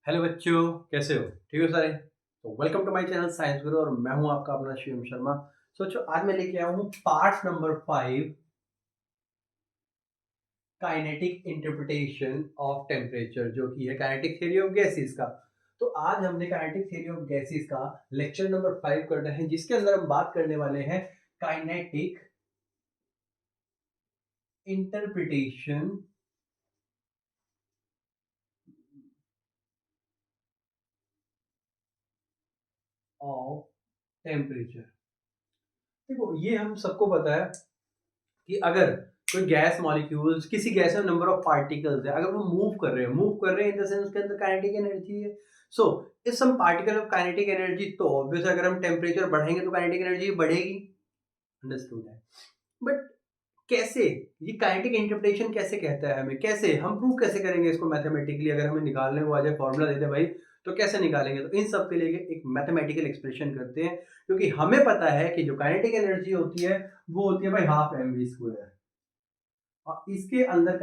Hello बच्चों, कैसे हो? ठीक हो सारे? तो welcome to my channel science Guru और मैं हूं आपका अपना शिवम शर्मा। सोचो आज मैं लेके आया हूं part number 5, kinetic interpretation of temperature, जो कि है काइनेटिक थ्योरी ऑफ गैसेस का। तो आज हमने काइनेटिक थ्योरी ऑफ गैसेस का लेक्चर नंबर 5 करना है, जिसके अंदर हम बात करने वाले हैं काइनेटिक इंटरप्रिटेशन ऑफ टेम्परेचर। देखो, ये हम सबको पता है कि अगर कोई गैस मॉलिक्यूल्स, किसी गैस में नंबर ऑफ पार्टिकल्स है, अगर वो मूव कर रहे हैं इन द सेंस उसके अंदर काइनेटिक एनर्जी है। So if some particle of kinetic energy, तो ऑब्वियस अगर हम टेम्परेचर बढ़ेंगे तो काइनेटिक एनर्जी बढ़ेगी। अंडरस्टूड है? बट कैसे? ये काइनेटिक इंटरप्रिटेशन कैसे कहता है हमें? कैसे हम प्रूव कैसे करेंगे इसको मैथमेटिकली? अगर हमें निकालने को आ जाए, फॉर्मूला दे दे भाई, तो कैसे निकालेंगे? तो इन सब के लिए एक मैथमेटिकल एक्सप्रेशन करते हैं, क्योंकि हमें पता है कि जो काइनेटिक एनर्जी होती है वो होती है भाई हाफ एम वी स्क्वायर। और इसके अंदर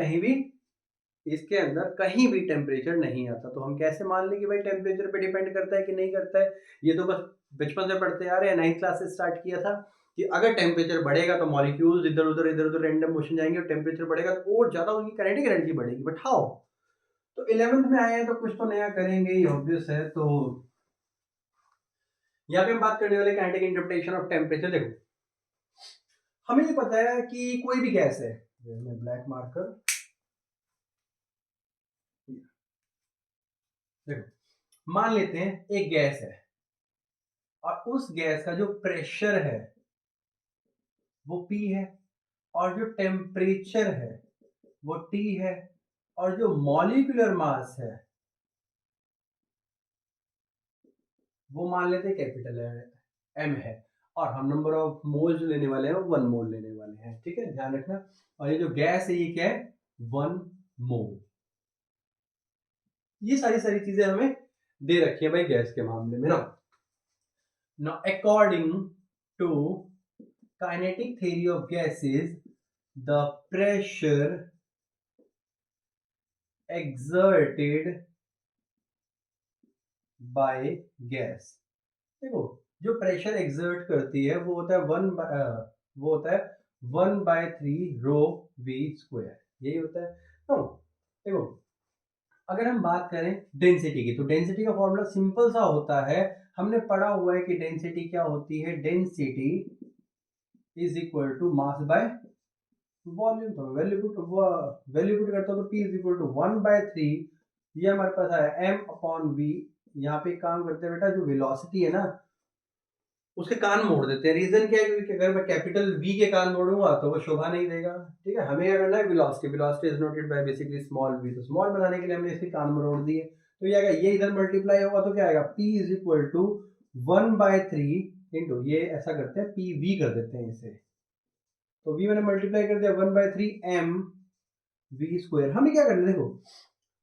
कहीं भी टेम्परेचर नहीं आता। तो हम कैसे मान लें कि भाई टेम्परेचर पे डिपेंड करता है कि नहीं करता है? ये तो बस बचपन से पढ़ते आ रहे हैं, 9th क्लास से स्टार्ट किया था कि अगर टेम्परेचर बढ़ेगा तो मॉलिक्यूल्स इधर-उधर रैंडम मोशन जाएंगे, और टेम्परेचर बढ़ेगा तो और ज़्यादा उनकी काइनेटिक एनर्जी बढ़ेगी। But how? तो 11th में आए हैं तो कुछ तो नया करेंगे ही, ऑब्वियस है। तो यहाँ पे हम बात करने वाले काइनेटिक इंटरप्रिटेशन ऑफ टेम्परेचर। देखो, हमें ये पता है कि कोई भी गैस है, ब्लैक मार्कर, देखो मान लेते हैं एक गैस है, और उस गैस का जो प्रेशर है वो P है, और जो टेम्परेचर है वो T है, और जो मॉलिक्यूलर मास है वो मान लेते हैं कैपिटल M है, और हम नंबर ऑफ मोल जो लेने वाले हैं वो 1 मोल लेने वाले हैं। ठीक है, ध्यान रखना। और ये जो गैस है ये क्या है? 1 मोल। ये सारी सारी चीजें हमें दे रखी है भाई गैस के मामले में ना। Now according to kinetic theory of gases, the pressure exerted by gas, देखो जो प्रेशर एक्सर्ट करती है वो होता है वो होता है 1/3 रो वी स्क्वायर, यही होता है। तो देखो, अगर हम बात करें डेंसिटी की, तो डेंसिटी का फॉर्मूला सिंपल सा होता है। हमने पढ़ा हुआ है कि डेंसिटी क्या होती है? Density is equal to mass by volume. तो वैल्यू पुट करता हूं तो P इज इक्वल टू 1/3, ये हमारे पास आया M अपॉन V। यहाँ पे काम करते हैं बेटा, जो वेलोसिटी है ना उसके कान मोड़ देते हैं। रीजन क्या है? क्योंकि अगर मैं कैपिटल V के कान मोड़ूंगा तो वो शोभा नहीं देगा। ठीक है, हमें क्या करना है? Velocity is noted bye basically small v। तो स्मॉल बनाने के लिए हमने इसके कान मोड़ दिए। तो ये आएगा, ये इधर मल्टीप्लाई होगा तो क्या आएगा? P is equal to 1/3 into, ये ऐसा करते हैं PV कर देते हैं इसे। तो V मैंने मल्टीप्लाई कर दिया 1/3 M V स्क्वायर। हमें क्या करना है? देखो,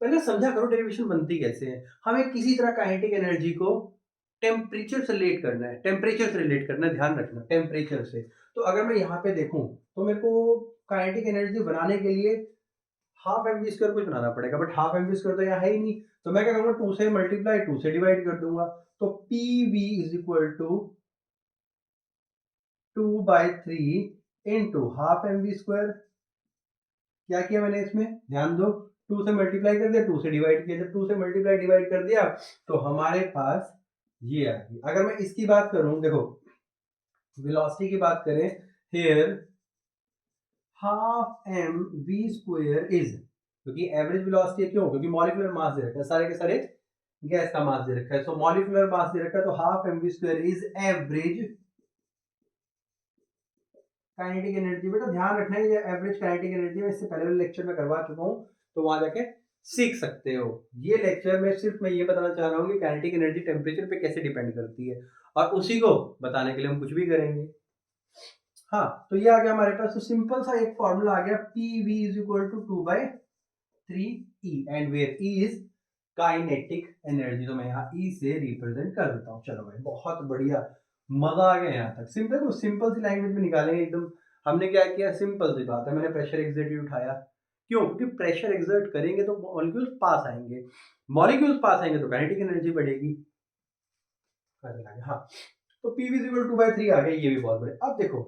पहले समझा करो डेरिवेशन बनती कैसे है। हमें किसी तरह काइनेटिक एनर्जी को टेम्परेचर से रिलेट करना है, ध्यान रखना, टेम्परेचर से। तो अगर मैं यहाँ पे देखूं तो मेरे को काइनेटिक एनर्जी बनाने के लिए हाफ एम वी स्क्वायर कुछ बनाना पड़ेगा, but half M V square तो यहाँ है ही नहीं। तो मैं क्या करूंगा? 2 से मल्टीप्लाई, 2 से डिवाइड कर दूंगा। तो P V is equal to 2/3 into half M V square. क्या किया मैंने इसमें? ध्यान दो, 2 से मल्टीप्लाई कर दिया, 2 से डिवाइड किया। जब 2 से मल्टीप्लाई डिवाइड कर दिया तो हमारे पास ये आ गई। अगर मैं इसकी बात करूं, देखो वेलोसिटी की बात करें, here half M V square is, क्योंकि एवरेज वेलोसिटी है, क्यों? क्योंकि मॉलिक्यूलर मास दे रखा है, सारे के सारे गैस का मास दे रखा है। सो मॉलिक्यूलर मास दे रखा है, तो half M V square is average kinetic energy. बेटा ध्यान रखना है, ये एवरेज काइनेटिक एनर्जी मैं इससे पहले वाले लेक्चर में करवा चुका हूँ, तो वहां जाके सीख सकते हो। ये लेक्चर में सिर्फ मैं ये बताना चाह रहा हूँ कि काइनेटिक एनर्जी टेम्परेचर पे कैसे डिपेंड करती है, और उसी को बताने के लिए हम कुछ भी करेंगे। हाँ, तो ये आ गया हमारे पास। तो सिंपल सा एक फॉर्मूला आ गया, PV is equal to 2/3 E, and where E is kinetic energy. तो मैं यहाँ E से रिप्रेजेंट कर देता हूँ। चलो भाई, बहुत बढ़िया, मजा आ गया यहाँ तक। सिंपल, तो सिंपल सी लैंग्वेज में निकालेंगे एकदम। हमने क्या किया? सिंपल सी बात है, मैंने प्रेशर एक्सर्ट उठाया, क्यों? क्योंकि प्रेशर एक्सर्ट करेंगे तो मॉलिक्यूल्स पास आएंगे, मॉलिक्यूल्स पास आएंगे तो काइनेटिक एनर्जी बढ़ेगी। हाँ, तो पी वी इक्वल 2/3 आ गया, ये भी बहुत बड़े। अब देखो,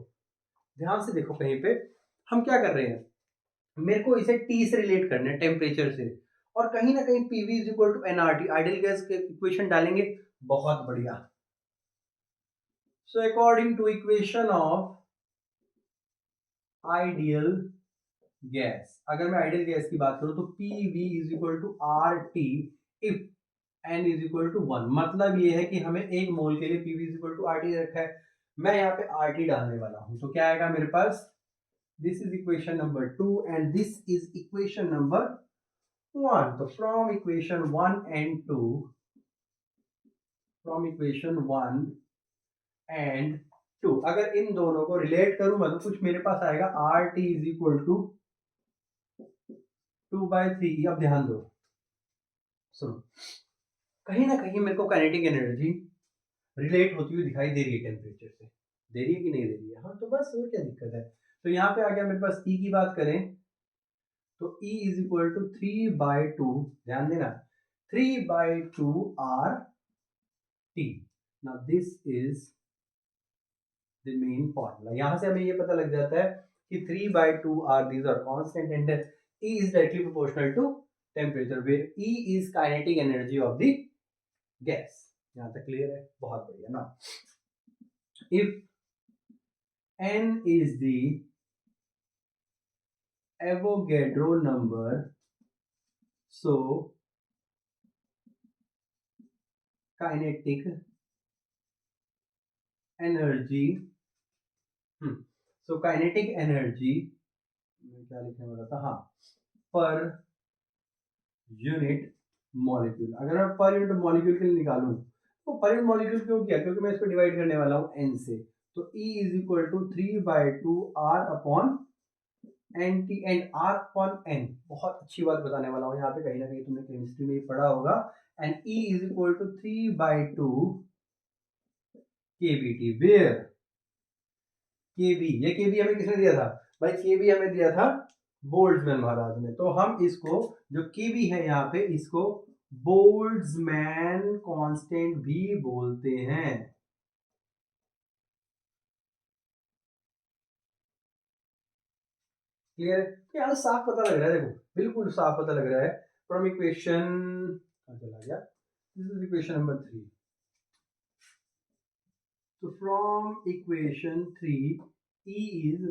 ध्यान से देखो, कहीं पे हम क्या कर रहे हैं, मेरे को इसे टी से रिलेट करना है, टेम्परेचर से, और कहीं ना कहीं P V is equal to NRT, ideal gas के इक्वेशन डालेंगे। बहुत बढ़िया। So according to equation of ideal gas, अगर मैं आइडियल गैस की बात करूं तो P V is equal to R T if N is equal to 1। मतलब ये है कि हमें एक मोल के लिए P V is equal to R T रखा है, मैं यहाँ पे आर टी डालने वाला हूं, तो क्या आएगा मेरे पास, this is equation number 2 and this is equation number 1। तो from equation 1 and 2, from equation 1 and 2, अगर इन दोनों को रिलेट करूंगा तो कुछ मेरे पास आएगा R T is equal to 2/3। अब ध्यान दो, सुनो, कहीं ना कहीं मेरे को काइनेटिक एनर्जी रिलेट होती हुई दिखाई दे रही है टेम्परेचर से, दे रही है कि नहीं दे रही है? हाँ, तो बस और क्या दिक्कत है। तो यहाँ पे आ गया मेरे पास ई की बात करें तो E इज इक्वल टू 3/2, ध्यान देना, 3/2 R T. Now this is the main formula. यहां से हमें ये पता लग जाता है कि 3/2 R these R constant and E is directly proportional to temperature where E is kinetic energy of the gas। यहां तक क्लियर है? बहुत बढ़िया ना। If n is the Avogadro number, so kinetic energy, so kinetic energy, मैं क्या लिखने वाला था, हाँ, पर यूनिट मॉलिक्यूल। अगर मैं पर यूनिट मॉलिक्यूल के लिए निकालूं तो पर यूनिट मॉलिक्यूल क्यों किया? क्योंकि मैं इसको डिवाइड करने वाला हूं एन से, तो E is equal to 3/2 R upon N T, and R upon N. बहुत अच्छी बात बताने वाला हूँ यहाँ पे, कहीं ना कहीं तुमने केमिस्ट्री में ही पढ़ा होगा। And E is equal to 3/2 KBT, where KB, ये केबी हमें किसने दिया था भाई? केबी हमें दिया था बोल्ट्जमैन महाराज ने। तो हम इसको, जो केबी है यहाँ पे, इसको बोल्ट्जमैन कांस्टेंट भी बोलते हैं। क्लियर है? तो यहाँ साफ पता लग रहा है, देखो बिल्कुल साफ पता लग रहा है। फ्रॉम इक्वेशन, चला गया, दिस इज इक्वेशन नंबर 3। तो from equation 3 E is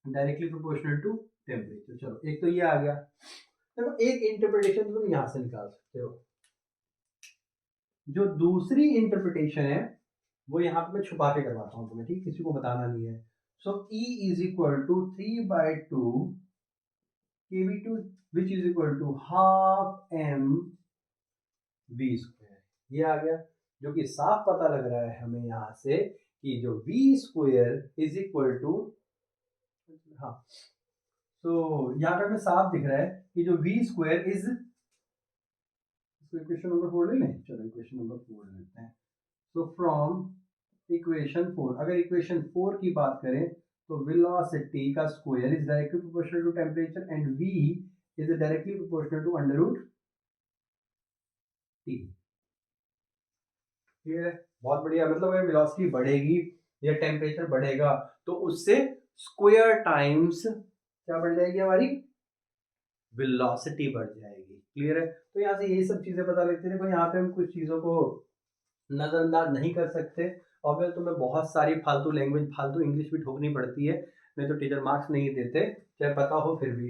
directly proportional to temperature. चलो, एक तो ये आ गया। देखो, एक इंटरप्रिटेशन तुम यहां से निकाल सकते हो, जो दूसरी इंटरप्रिटेशन है वो यहाँ पे मैं छुपा के करवाता हूँ तुम्हें, ठीक, किसी को बताना नहीं है। So E is equal to 3/2 kb2 which is equal to half m v square. ये आ गया, जो कि साफ पता लग रहा है हमें यहाँ से कि जो v square is equal to, हाँ, तो यहाँ पे हमें साफ दिख रहा है कि जो v square is, equation number 4 ले लें, चलो इक्वेशन नंबर 4 लेते हैं। तो फ्रॉम इक्वेशन 4, अगर इक्वेशन 4 की बात करें तो वेलोसिटी का square is directly proportional to temperature and v is directly proportional to under root T. ठीक है, बहुत बढ़िया। मतलब अगर वेलोसिटी बढ़ेगी या टेम्परेचर बढ़ेगा तो उससे स्क्वायर टाइम्स क्या बढ़ जाएगी, हमारी वेलोसिटी बढ़ जाएगी। क्लियर है? तो यहाँ से यही सब चीजें पता लगती है। देखो, यहाँ पे हम कुछ चीजों को नजरअंदाज नहीं कर सकते, और फिर तुम्हें बहुत सारी फालतू लैंग्वेज, फालतू इंग्लिश भी ठोकनी पड़ती है, नहीं तो टीचर मार्क्स नहीं देते, चाहे पता हो फिर भी।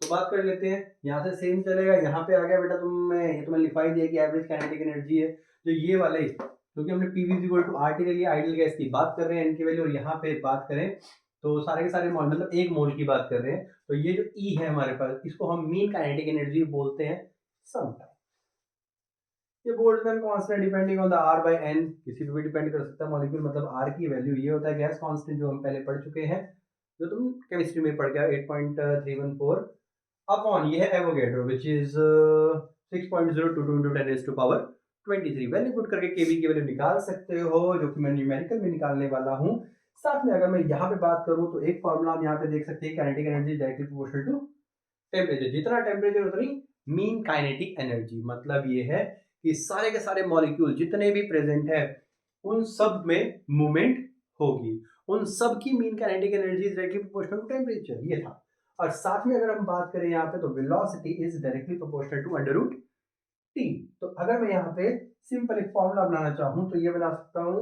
तो बात कर लेते हैं, यहाँ से सेम चलेगा। यहाँ पे आ गया बेटा, ये तुम्हें लिखवाई दिया कि एवरेज काइनेटिक एनर्जी है, जो ये वाले, क्योंकि हमने पीवी इक्वल टू आरटी ले लिया, आइडियल गैस की बात कर रहे हैं, इनकी वैल्यू, और यहाँ पे बात करें तो सारे के सारे मोल, मतलब एक मोल की बात कर रहे हैं। तो ये जो ई है हमारे पास, इसको हम मीन काइनेटिक एनर्जी बोलते हैं समटाइम। ये Boltzmann constant depending on the R by N, किसी पे भी डिपेंड कर सकता है मॉलिक्यूल, मतलब आर की वैल्यू ये होता है गैस कांस्टेंट, जो हम पहले पढ़ चुके हैं, जो तुम केमिस्ट्री में पढ़ गया 8.314 अपॉन, ये है Avogadro which is 6.022 into 10 raised to power 23। Value put करके केबी की वैल्यू निकाल सकते हो, जो कि मैं न्यूमेरिकल में निकालने वाला हूँ साथ में अगर मैं यहाँ पे बात करूं तो एक फॉर्मूला हम यहाँ पे देख सकते हैं, kinetic energy directly proportional to temperature. जितना टेम्परेचर उतनी मीन काइनेटिक एनर्जी। मतलब ये है कि सारे के सारे मॉलिक्यूल जितने भी प्रेजेंट है उन सब में मूवमेंट होगी, उन सब की mean kinetic energy is directly proportional to temperature, ये था। और साथ में अगर हम बात करें यहाँ पे तो velocity is directly proportional to under root T. तो अगर मैं यहाँ पे सिंपल एक फॉर्मूला बनाना चाहूँ तो ये बना सकता हूँ,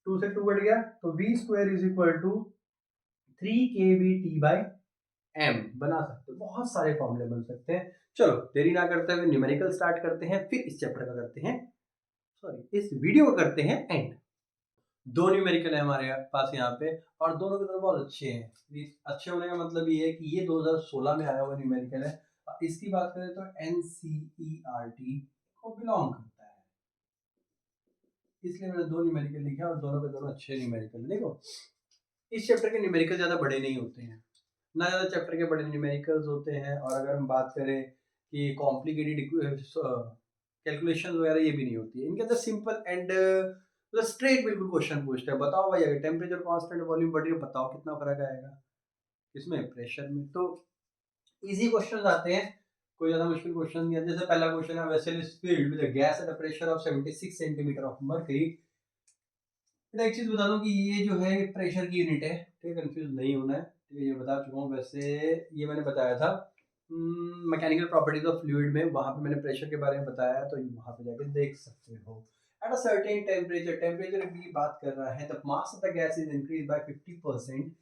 2 से 2 कट गया तो v square is equal to 3kBT by m बना सकते हो। बहुत सारे फॉर्मूले बन सकते हैं। चलो देरी ना करते हुए न्यूमेरिकल स्टार्ट करते हैं, फिर इस चैप्टर का करते हैं, सॉरी इस वीडियो का करते हैं एंड। दो न्यूमेरिकल है हमारे पास यहाँ पे और दोनों के दोनों बहुत अच्छे हैं। अच्छे होने का मतलब ये है कि ये 2016 में आया हुआ न्यूमेरिकल है। इसकी बात करें तो NCERT को बिलोंग करता है, इसलिए मैंने दो न्यूमेरिकल लिखे और दोनों के दोनों अच्छे न्यूमेरिकल। देखो इस चैप्टर के न्यूमेरिकल ज़्यादा बड़े नहीं होते हैं, ना ज़्यादा चैप्टर के बड़े न्यूमेरिकल्स होते हैं। और अगर हम बात करें कि कॉम्प्लिकेटेड कैलकुलेशन वगैरह ये भी नहीं होती है, इनके अंदर सिंपल एंड स्ट्रेट बिल्कुल क्वेश्चन पूछते हैं। बताओ भाई अगर टेम्परेचर कांस्टेंट वॉल्यूम बढ़ रही है बताओ कितना फर्क आएगा इसमें प्रेशर में। तो इजी क्वेश्चन आते हैं, कोई ज़्यादा मुश्किल क्वेश्चन नहीं है। जैसे पहला क्वेश्चन है vessel is filled with a gas at a pressure of 76 centimetre of mercury. एक चीज बता दूं कि ये जो है प्रेशर की यूनिट है, ठीक है, कंफ्यूज नहीं होना है, ठीक है, ये बता चुका हूँ। वैसे ये मैंने बताया था मैकेनिकल प्रॉपर्टीज ऑफ फ्लूइड में, वहां पे मैंने प्रेशर के बारे में बताया, तो वहां पे जाके देख सकते हो। At a certain temperature, temperature की बात कर रहा है, the mass of the gas is increase by 50%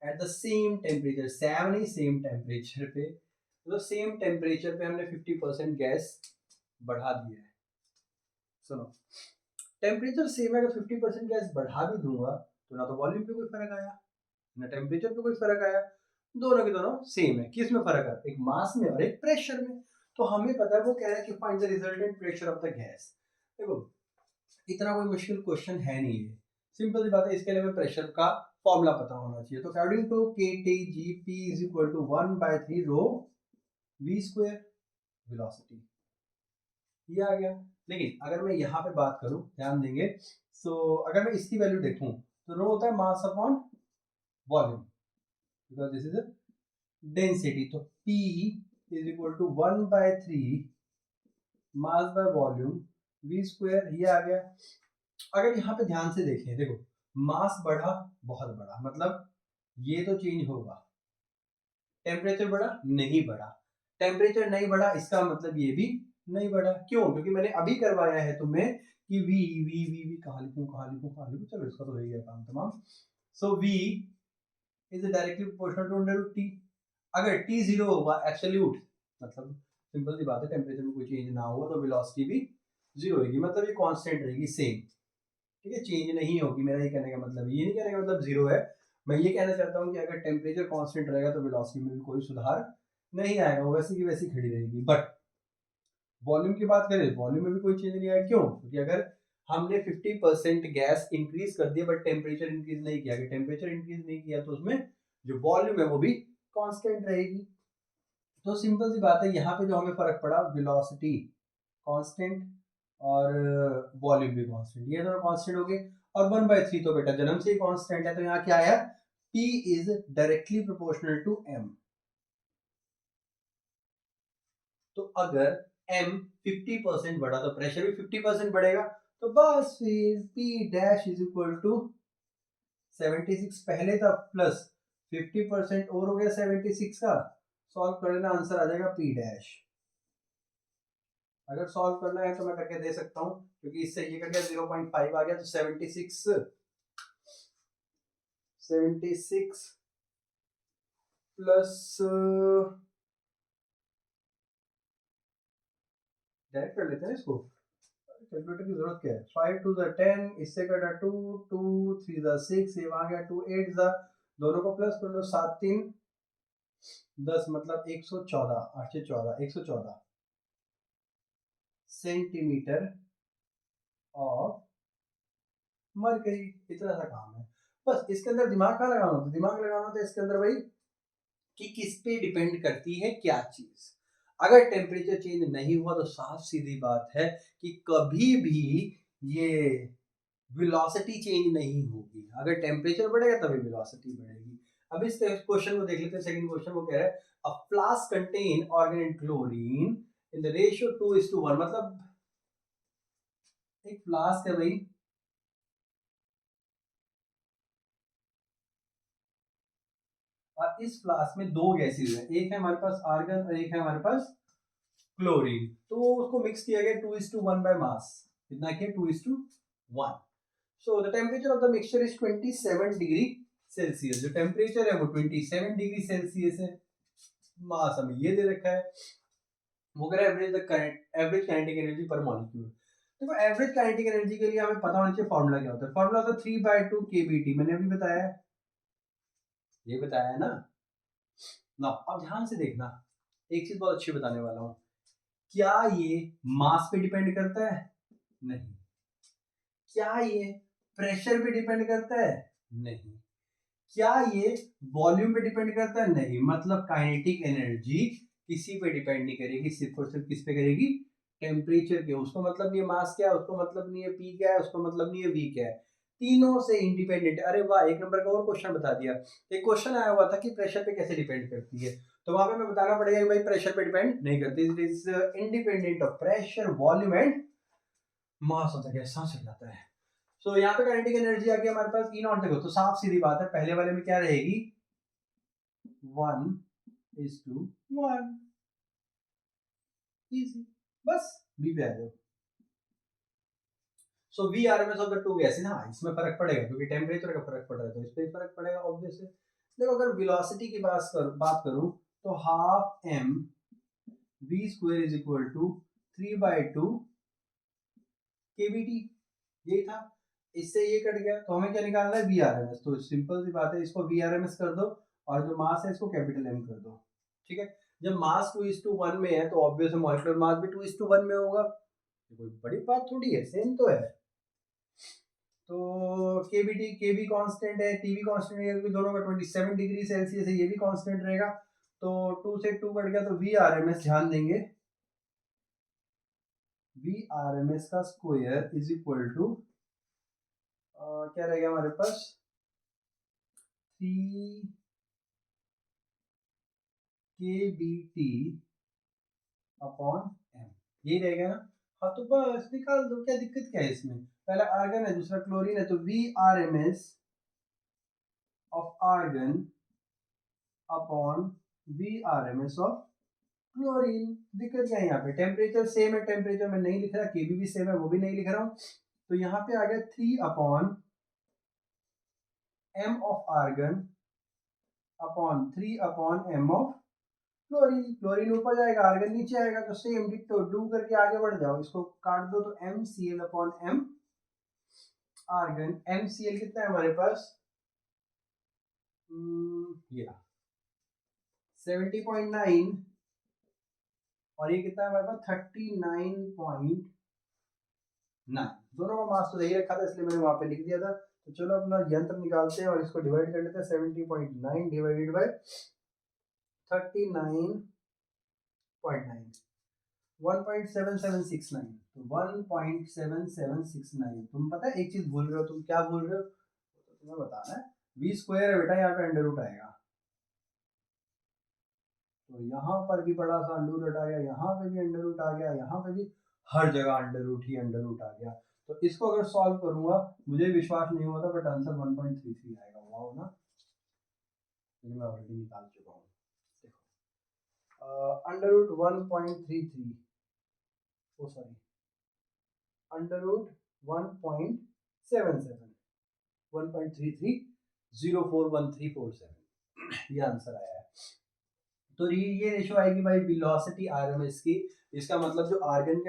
at the same temperature. Same नहीं, सेम टेम्परेचर पे, तो सेम टेम्परेचर पे हमने 50% गैस बढ़ा दिया है। सुनो, टेम्परेचर सेम है, अगर 50% गैस बढ़ा भी दूंगा तो ना तो वॉल्यूम पे कोई फर्क आया ना टेम्परेचर पे कोई फर्क आया, दोनों के दोनों सेम है। किस में फर्क है? एक मास में और एक प्रेशर में। तो हमें पता है, वो कह रहा है कि find the resultant pressure of the gas. देखो इतना कोई मुश्किल क्वेश्चन है नहीं है, सिंपल सी बात है। इसके लिए हमें प्रेशर का फॉर्मूला पता होना चाहिए। तो according to KTGP is equal to 1/3 rho v square velocity, ये आ गया। लेकिन अगर मैं यहाँ पे बात करूं, ध्यान देंगे, सो अगर मैं इसकी वैल्यू देखूं तो रो होता है mass upon volume, because this is density. तो P is equal to 1/3 mass by volume v square, ये आ गया। अगर यहाँ पे ध्यान से देखें, देखो मास बढ़ा, बहुत बढ़ा, मतलब ये तो चेंज होगा। टेम्परेचर बढ़ा, नहीं बढ़ा। टेम्परेचर नहीं बढ़ा, इसका मतलब ये भी नहीं बढ़ा। क्यों? क्योंकि मैंने अभी करवाया है तुम्हें कि वी वी वी वी कहाँ लिखूं कहाँ लिखूं कहाँ लिखूं, चलो इसका तो हो गया काम तमाम। So V is directly proportional to under root T. अगर टी जीरो होगा एब्सोल्यूट, मतलब सिंपल सी बात है, टेम्परेचर में कोई चेंज ना हुआ तो वेलोसिटी भी जीरो होगी, मतलब ये कांस्टेंट रहेगी, सेम, ठीक है, चेंज नहीं होगी। मेरा ये कहने का मतलब, ये नहीं कहने का मतलब जीरो है, मैं ये कहना चाहता हूँ कि अगर टेम्परेचर कांस्टेंट रहेगा तो वेलोसिटी में भी कोई सुधार नहीं आएगा, वो वैसी की वैसी खड़ी रहेगी। बट वॉल्यूम की बात करें, वॉल्यूम में भी कोई चेंज नहीं आया। क्यों? क्योंकि अगर हमने 50% गैस इंक्रीज कर दिया बट टेम्परेचर इंक्रीज नहीं किया, अगर टेम्परेचर इंक्रीज नहीं किया तो उसमें जो वॉल्यूम है वो भी कांस्टेंट रहेगी। तो सिंपल सी बात है, यहाँ पे जो हमें फर्क पड़ा, वेलोसिटी कांस्टेंट और वॉल्यूम भी कांस्टेंट, ये दोनों कांस्टेंट हो गए। और 1/3 तो बेटा जन्म से ही कांस्टेंट है, तो यहाँ क्या आया? P is directly proportional to M। तो अगर m 50% बढ़ा तो प्रेशर भी 50% बढ़ेगा, तो बस फिर P dash is equal to 76 पहले था प्लस 50% और हो गया 76 का, सॉल्व कर लेना, आंसर आ जाएगा P डैश। अगर सॉल्व करना है तो मैं करके दे सकता हूँ, क्योंकि इससे ये कर गया 0.5 आ गया, तो 76 प्लस डायरेक्ट कर लेते हैं इसको, कैलकुलेटर की जरूरत क्या है। 5 2 10, इससे कटा 2 2 3 6, ये वहां गया 2 8, दोनों को प्लस कर लो, 7 3 10, मतलब 114, 8 से 14, 114 सेंटीमीटर ऑफ मरकरी। इतना सा काम है बस। इसके अंदर दिमाग कहाँ लगाना होता है? दिमाग लगाना होता है इसके अंदर भाई कि किस पे डिपेंड करती है क्या चीज। अगर टेम्परेचर चेंज नहीं हुआ तो साफ सीधी बात है कि कभी भी ये वेलोसिटी चेंज नहीं होगी। अगर टेम्परेचर बढ़ेगा तभी वेलोसिटी बढ़ेगी। अब इस क्वेश्चन को देख लेते हैं। सेकंड क्वेश्चन वो कह रहा है a flask contain argon and chlorine in the ratio 2:1, मतलब एक फ्लास्क है भाई, और इस फ्लास्क में दो गैसेज है, एक है हमारे पास आर्गन और एक है हमारे पास क्लोरीन। तो उसको मिक्स किया गया 2:1 बाय मास। कितना किया? 2:1। So the temperature of the mixture is 27 degree Celsius. जो टेम्परेचर है वो 27 डिग्री सेल्सियस है। मास हमें ये दे रखा है। वो कह रहा है average the current average kinetic energy पर मॉलिक्यूल। देखो एवरेज काइनेटिक एनर्जी के लिए हमें पता होना चाहिए फॉर्मूला क्या होता है। फॉर्मूला होता है 3/2 kBT। मैंने अभी बताया है, ये बताया है ना। ना अब ध्यान से देखना, एक चीज बहुत अच्छी बताने वाला हूं। क्या ये मास पे डिपेंड करता है? नहीं। क्या ये प्रेशर पे डिपेंड करता है? नहीं। क्या ये वॉल्यूम पे डिपेंड करता है? नहीं। मतलब काइनेटिक एनर्जी किसी पे डिपेंड नहीं करेगी, सिर्फ और सिर्फ किस पे करेगी? टेम्परेचर के। उसको मतलब नहीं है मास क्या है, उसको मतलब नहीं है पी क्या है, उसको मतलब नहीं है वी क्या है। तीनों से इंडिपेंडेंट। अरे वाह, एक नंबर का और क्वेश्चन बता दिया। एक क्वेश्चन आया हुआ था कि प्रेशर पे कैसे डिपेंड करती है, तो वहां पे मैं बताना पड़ेगा कि भाई प्रेशर पे डिपेंड नहीं करती। It is independent of pressure, volume and mass of the gas. समझ जाता है। सो यहाँ पे काइनेटिक एनर्जी आ गई हमारे पास ई नॉट। देखो तो साफ सीधी बात है, पहले वाले में क्या रहेगी? 1:1। इजी। बस बी पे आ जाओ। So V R M S of the two gases. हाँ, इसमें फर्क पड़ेगा क्योंकि टेम्परेचर का फर्क पड़ रहा है, तो इस पर फर्क पड़ेगा ऑब्वियसली। देखो अगर वेलोसिटी की बात करूं तो half M V square is equal to 3/2 KBT. यही था। इससे ये कट गया तो हमें क्या निकालना है? V R M S. तो सिंपल सी बात है, इसको वी आर एम एस कर दो और जो मास है इसको कैपिटल एम कर दो। ठीक है। जब मास 2:1 में है तो ऑब्वियस मॉलिक्यूलर मास भी 2:1 में होगा। ये कोई बड़ी बात थोड़ी है, सेम तो है। तो केबीटी, केबी कांस्टेंट है, टीवी कांस्टेंट है, क्योंकि दोनों का 27 डिग्री सेल्सियस है, ये भी कांस्टेंट रहेगा। तो 2 से 2 कट गया तो वी आर एम एस। ध्यान देंगे, वी आर एम एस का स्क्वायर इज इक्वल टू क्या रहेगा हमारे पास? 3 के बी टी अपॉन एम। यही रहेगा ना। हाँ तो बस निकाल दो, क्या दिक्कत क्या है इसमें? पहला आर्गन है, दूसरा क्लोरीन है, तो V R M S of argon upon V R M S of chlorine. दिक्कत क्या है यहाँ पे? टेम्परेचर सेम है, टेम्परेचर में नहीं लिख रहा, केबी भी सेम है, वो भी नहीं लिख रहा हूँ। तो यहाँ पे आ गया 3/m of argon upon 3/m of chlorine. Chlorine ऊपर जाएगा, आर्गन नीचे आएगा, तो सेम डिक्टो डू करके आगे बढ़ जाओ। इसको काट दो तो MCl/m आर्गन। MCl कितना है हमारे पास? ये 70.9 और ये कितना है हमारे पास? 39.9। दोनों का मास तो यही रखा था इसलिए मैंने वहां पे लिख दिया था। तो चलो अपना यंत्र निकालते हैं और इसको डिवाइड कर लेते हैं। 70.9 डिवाइडेड बाय 39.9, 1.7769। तो 1.7769। तुम पता है एक चीज भूल रहे हो, तुम क्या भूल रहे हो? तो तुम्हें बताना है, वी स्क्वायर है बेटा, यहाँ पे अंडर रूट आएगा। तो यहाँ पर भी बड़ा सा अंडर रूट आ गया, यहाँ पे भी अंडर रूट आ गया, यहाँ पे भी, हर जगह अंडर रूट ही अंडर रूट आ गया। तो इसको अगर सॉल्व करूंगा, मुझे विश्वास नहीं हुआ था बट आंसर 1.33 आएगा। वाह ना, मैं ऑलरेडी निकाल चुका हूँ। देखो अंडर रूट 1.33, ओ सॉरी, अंडर रूट 1.77, 1.33041347, ये आंसर आया है। तो ये रेशो आएगी भाई वेलोसिटी आरएमएस की। इसका मतलब जो आर्गन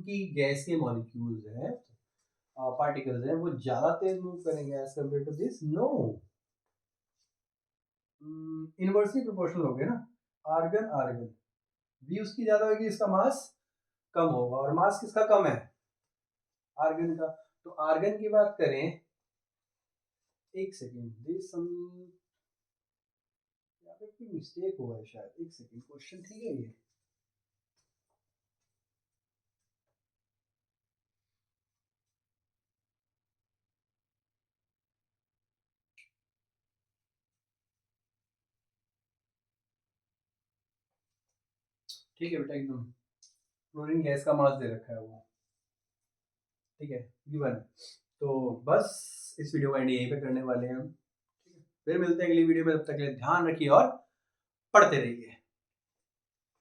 की गैस के मॉलिक्यूल्स हैं, पार्टिकल्स हैं, वो ज्यादा तेज मूव करेंगे as compare to this. No, inversely proportional हो गया ना। आर्गन आर्गन वी उसकी ज्यादा होगी, इसका मास कम होगा। और मास किसका कम है? आर्गन का। तो आर्गन की बात करें, एक सेकेंड, दिस सम, यहाँ पे कोई मिस्टेक हुआ है शायद। एक सेकेंड, क्वेश्चन ठीक है ये? ठीक है बेटा, एकदम क्लोरीन गैस का मास दे रखा है वो, ठीक है, गिवन। तो बस इस वीडियो का एंड यहीं पे करने वाले हैं हम, ठीक है। फिर मिलते हैं अगली वीडियो में, तब तक के लिए ध्यान रखिए और पढ़ते रहिए।